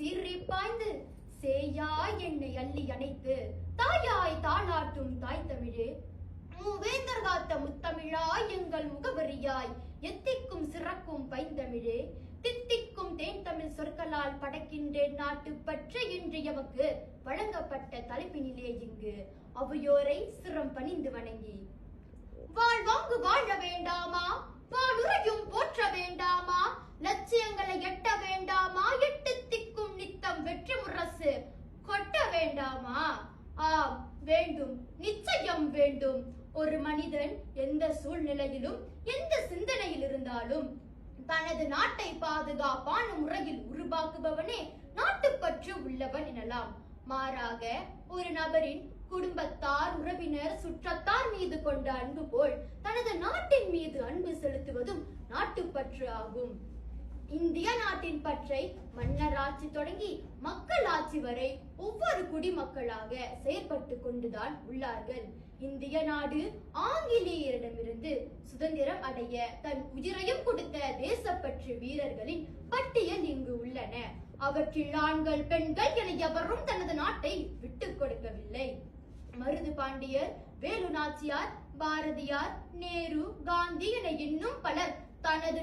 சீறி பாய்ந்து சேயாய் என்னை அள்ளி அணைத்து தாயாய் தாளாட்டும் தாய் தமிழே, மூவேந்தர் காத்த முத்தமிழாய் எங்கள் முகவரியாய் எத்திக்கும் சிறக்கும் பைந்தமிழே, தித்திக்கும் தேன் தமிழ் சொற்களால் படைக்கின்றேன் நாட்டு பற்ற இன்று எமக்கு வழங்கப்பட்ட தலைப்பினிலே இங்கு அவையோரை சிரம் பணிந்து வணங்கி, வாழ்வாங்கு வாழ வேண்டாமா, வானுரையும் போற்ற வேண்டாமா, லட்சியங்களை எட்ட வேண்டாமா, எட்டு திக்கும் நித்தம் வெற்றி முரசு கொட்ட வேண்டாமா? ஆம், வேண்டும், நிச்சயம் வேண்டும். ஒரு மனிதன் எந்த சூழ்நிலையிலும் எந்த சிந்தனையில் இருந்தாலும் தனது நாட்டை பாதுகாப்பான முறையில் உருவாக்குபவனே நாட்டுப்பற்று உள்ளவன் எனலாம். மாறாக ஒரு நபரின் குடும்பத்தார், உறவினர், சுற்றத்தார் மீது கொண்ட அன்பு போல் தனது நாட்டின் மீது அன்பு செலுத்துவதும் நாட்டுப்பற்று ஆகும். இந்திய நாட்டின் பற்றை மன்னர் ஆட்சி தொடங்கி மக்கள் ஆட்சி வரை ஒவ்வொரு குடிமக்களாக செயற்பட்டு கொண்டுதான் உள்ளார்கள். இந்திய நாடு ஆங்கிலேயரிடமிருந்து சுதந்திரம் அடைய தன் உயிரையும் கொடுத்த தேசப்பற்று வீரர்களின் பட்டியல் இங்கு உள்ளன. அவற்றில் ஆண்கள், பெண்கள் என எவரும் தனது நாட்டை விட்டுக் கொடுக்கவில்லை. மருது பாண்டியர், வேலு நாச்சியார், பாரதியார், நேரு, காந்தி என இன்னும் பலர் தனது